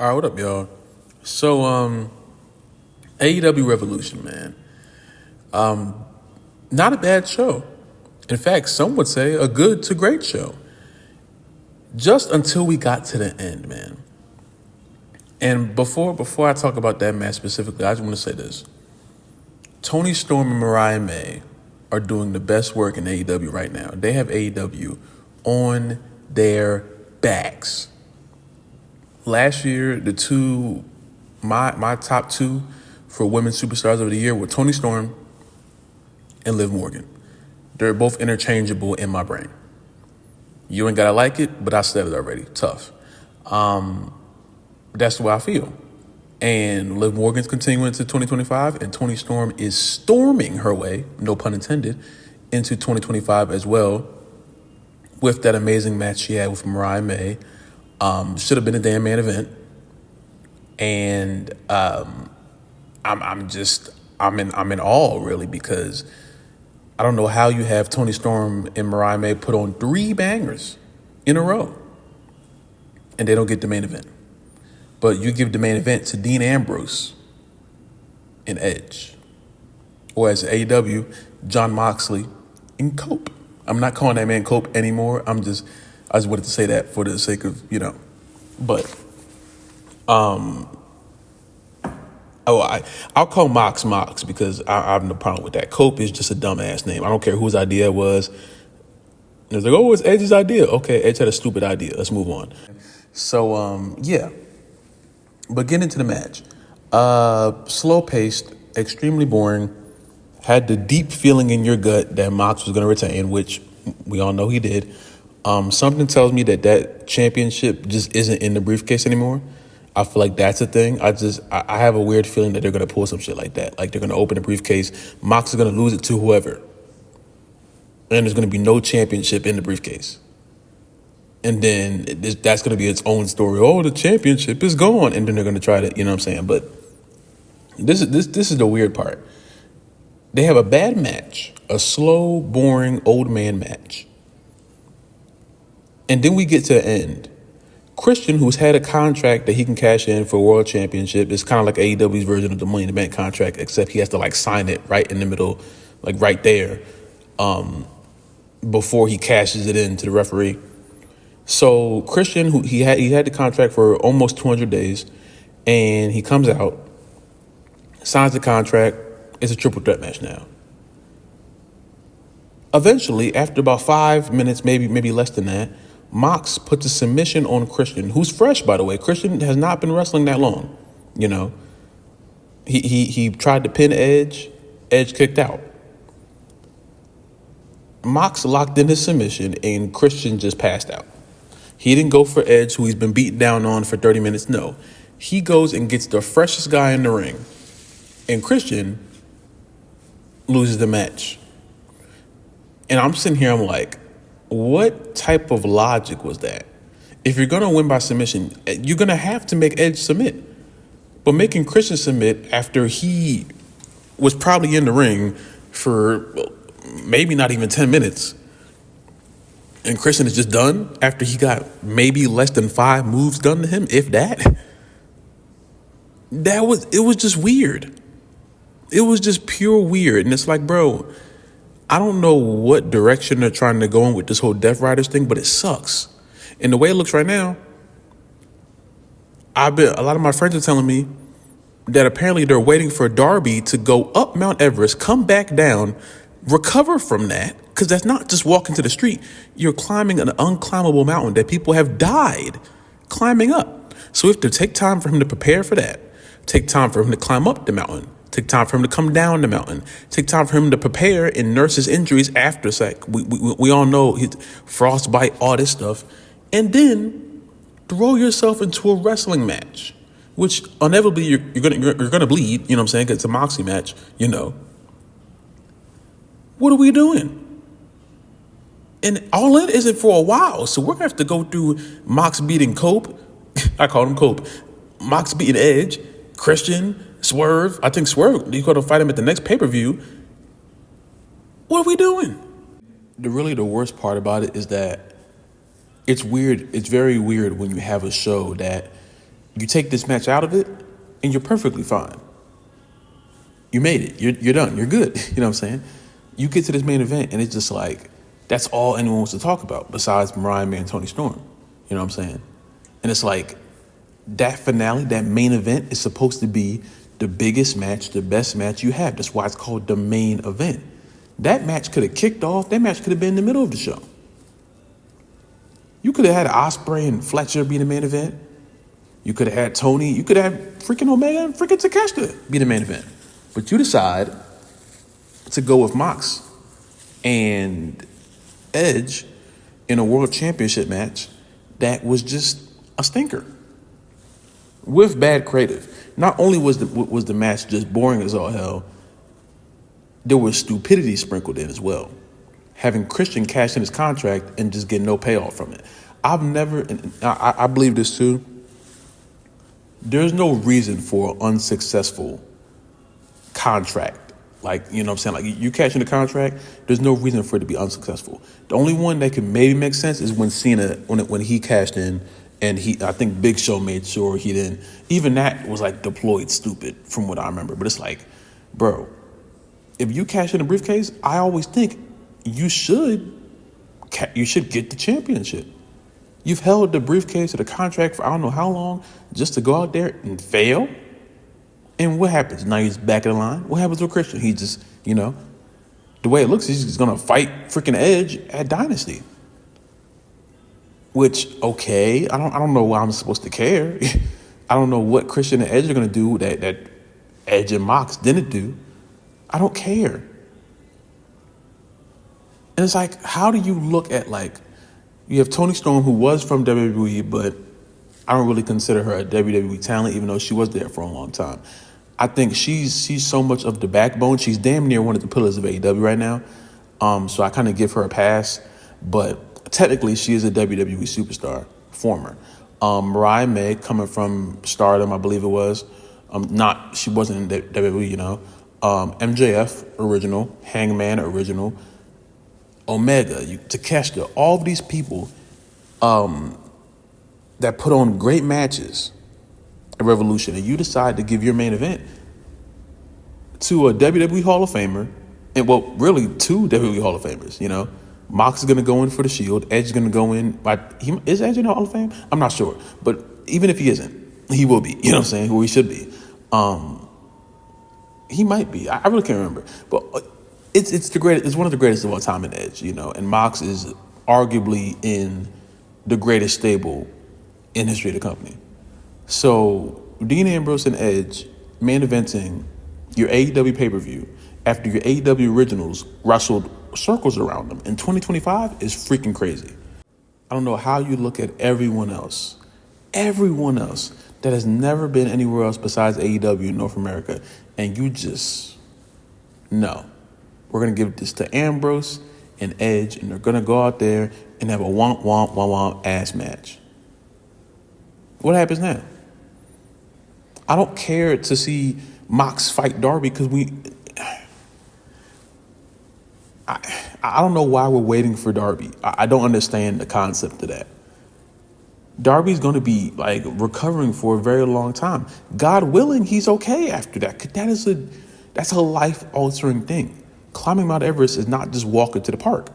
All right, what up, y'all? So, AEW Revolution, man. Not a bad show. In fact, some would say a good to great show. Just until we got to the end, man. And before I talk about that match specifically, I just want to say this. Tony Storm and Mariah May are doing the best work in AEW right now. They have AEW on their backs. Last year, my top two for women's superstars of the year were Tony Storm and Liv Morgan. They're both interchangeable in my brain. You ain't gotta like it, but I said it already. Tough. That's the way I feel. And Liv Morgan's continuing into 2025, and Tony Storm is storming her way, no pun intended, into 2025 as well, with that amazing match she had with Mariah May. Should have been a damn main event. And I'm in awe, really, because I don't know how you have Tony Storm and Mariah May put on 3 bangers in a row and they don't get the main event. But you give the main event to Dean Ambrose and Edge. Or as AEW, John Moxley and Cope. I'm not calling that man Cope anymore. I just wanted to say that for the sake of, But, I'll call Mox because I have no problem with that. Cope is just a dumbass name. I don't care whose idea it was. It was like, oh, it's Edge's idea. Okay, Edge had a stupid idea. Let's move on. So, yeah. But getting into the match. Slow-paced, extremely boring. Had the deep feeling in your gut that Mox was going to retain, which we all know he did. Something tells me that championship just isn't in the briefcase anymore. I feel like that's a thing. I have a weird feeling that they're going to pull some shit like that. Like they're going to open the briefcase. Mox is going to lose it to whoever. And there's going to be no championship in the briefcase. And then that's going to be its own story. Oh, the championship is gone. And then they're going to try to, you know what I'm saying? But this is the weird part. They have a bad match. A slow, boring, old man match. And then we get to the end. Christian, who's had a contract that he can cash in for a world championship, is kind of like AEW's version of the Money in the Bank contract, except he has to sign it right in the middle, right there, before he cashes it in to the referee. So Christian, who he had the contract for almost 200 days, and he comes out, signs the contract. It's a triple threat match now. Eventually, after about 5 minutes, maybe less than that, Mox puts a submission on Christian, who's fresh, by the way. Christian has not been wrestling that long, He tried to pin Edge. Edge kicked out. Mox locked in his submission, and Christian just passed out. He didn't go for Edge, who he's been beaten down on for 30 minutes. No. He goes and gets the freshest guy in the ring. And Christian loses the match. And I'm sitting here, I'm like, what type of logic was that? If you're going to win by submission, you're going to have to make Edge submit. But making Christian submit after he was probably in the ring for maybe not even 10 minutes, and Christian is just done after he got maybe less than 5 moves done to him, if that. It was just weird. It was just pure weird. And it's like, bro, I don't know what direction they're trying to go in with this whole Death Riders thing, but it sucks. And the way it looks right now, a lot of my friends are telling me that apparently they're waiting for Darby to go up Mount Everest, come back down, recover from that, because that's not just walking to the street. You're climbing an unclimbable mountain that people have died climbing up. So we have to take time for him to prepare for that, take time for him to climb up the mountain, take time for him to come down the mountain, take time for him to prepare and nurse his injuries after we all know frostbite, all this stuff. And then throw yourself into a wrestling match, which inevitably you're gonna bleed, you know what I'm saying? 'Cause it's a Moxley match, What are we doing? And All In isn't for a while, so we're gonna have to go through Mox beating Cope. I call him Cope. Mox beating Edge, Christian, Swerve. I think Swerve, you're gonna fight him at the next pay-per-view. What are we doing? The worst part about it is that it's weird. It's very weird when you have a show that You take this match out of it, and you're perfectly fine. You made it. You're done. You're good. You know what I'm saying? You get to this main event, and it's just like, that's all anyone wants to talk about besides Mariah May and Toni Storm. You know what I'm saying? And it's like, that finale, that main event is supposed to be the biggest match, the best match you have. That's why it's called the main event. That match could have kicked off. That match could have been in the middle of the show. You could have had Ospreay and Fletcher be the main event. You could have had Tony. You could have had freaking Omega and freaking Takeshita be the main event. But you decide to go with Mox and Edge in a world championship match that was just a stinker with bad creative. Not only was the match just boring as all hell, there was stupidity sprinkled in as well. Having Christian cash in his contract and just get no payoff from it. I believe this too. There's no reason for an unsuccessful contract. Like, you know what I'm saying? Like, you cash in the contract, there's no reason for it to be unsuccessful. The only one that can maybe make sense is when Cena, when he cashed in, and I think Big Show made sure he didn't. Even that was like deployed stupid from what I remember. But it's like, bro, if you cash in a briefcase, I always think you should get the championship. You've held the briefcase or the contract for I don't know how long just to go out there and fail. And what happens? Now he's back in the line. What happens with Christian? He just, the way it looks, he's going to fight freaking Edge at Dynasty. Which, okay, I don't know why I'm supposed to care. I don't know what Christian and Edge are going to do that Edge and Mox didn't do. I don't care. And it's like, how do you look at, like, you have Toni Storm, who was from WWE, but I don't really consider her a WWE talent, even though she was there for a long time. I think she's so much of the backbone. She's damn near one of the pillars of AEW right now. So I kind of give her a pass. But technically, she is a WWE superstar, former. Mariah May, coming from Stardom, I believe it was. She wasn't in WWE, MJF, original. Hangman, original. Omega, Takeshita, all of these people that put on great matches at Revolution, and you decide to give your main event to a WWE Hall of Famer, and well, really two WWE Hall of Famers, Mox is going to go in for the Shield, Edge is going to go in, is Edge in the Hall of Fame? I'm not sure, but even if he isn't, he will be, you know what I'm saying, who he should be. He might be, I really can't remember, but it's the greatest, it's one of the greatest of all time in Edge, and Mox is arguably in the greatest stable in history of the company. So, Dean Ambrose and Edge main eventing your AEW pay-per-view after your AEW originals wrestled circles around them in 2025 is freaking crazy. I don't know how you look at everyone else that has never been anywhere else besides AEW in North America, and you just, no. We're going to give this to Ambrose and Edge, and they're going to go out there and have a womp ass match. What happens now? I don't care to see Mox fight Darby because I don't know why we're waiting for Darby. I don't understand the concept of that. Darby's going to be like recovering for a very long time. God willing, he's okay after that. That's a life-altering thing. Climbing Mount Everest is not just walking to the park.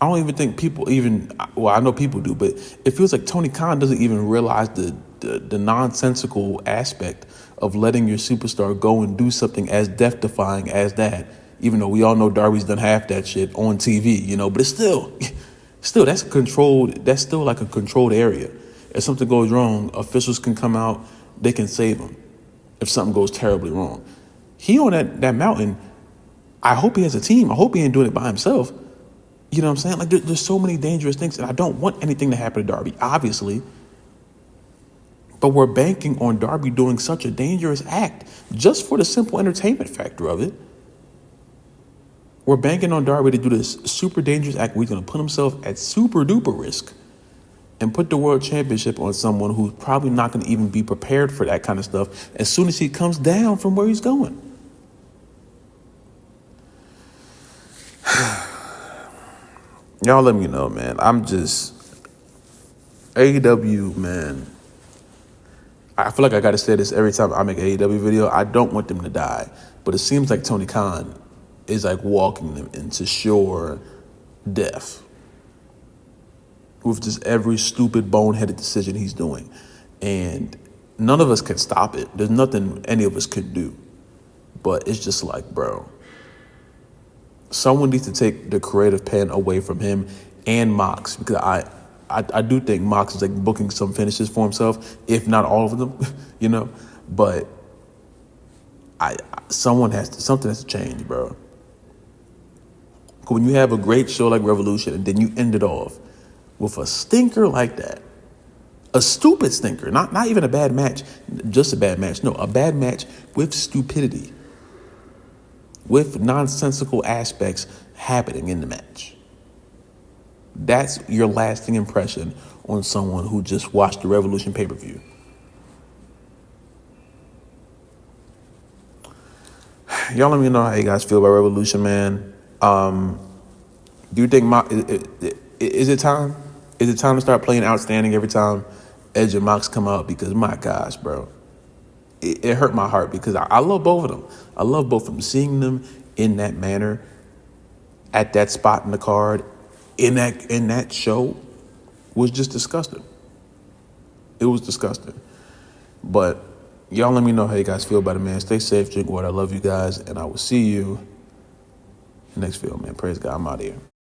I don't even think people I know people do, but it feels like Tony Khan doesn't even realize the nonsensical aspect of letting your superstar go and do something as death-defying as that, even though we all know Darby's done half that shit on TV, but it's still that's still like a controlled area. If something goes wrong, officials can come out, they can save him if something goes terribly wrong. He on that mountain, I hope he has a team. I hope he ain't doing it by himself. You know what I'm saying? Like, there's so many dangerous things, and I don't want anything to happen to Darby, obviously. But we're banking on Darby doing such a dangerous act just for the simple entertainment factor of it. We're banking on Darby to do this super dangerous act where he's going to put himself at super duper risk and put the world championship on someone who's probably not going to even be prepared for that kind of stuff as soon as he comes down from where he's going. Y'all let me know, man. I'm just AEW, man. I feel like I got to say this every time I make an AEW video. I don't want them to die, but it seems like Tony Khan is like walking them into sure death with just every stupid boneheaded decision he's doing. And none of us can stop it. There's nothing any of us could do. But it's just like, bro, someone needs to take the creative pen away from him and Mox, because I do think Mox is like booking some finishes for himself, if not all of them, you know. But something has to change, bro. When you have a great show like Revolution and then you end it off with a stinker like that, a stupid stinker, not even a bad match, just a bad match. No, a bad match with stupidity, with nonsensical aspects happening in the match. That's your lasting impression on someone who just watched the Revolution pay-per-view. Y'all let me know how you guys feel about Revolution, man. Do you think is it time? Is it time to start playing outstanding every time Edge and Mox come out? Because my gosh, bro, it hurt my heart because I love both of them. I love both of them. Seeing them in that manner, at that spot in the card, in that show, was just disgusting. It was disgusting. But y'all let me know how you guys feel about it, man. Stay safe, drink water. I love you guys, and I will see you next video, man. Praise God. I'm out of here.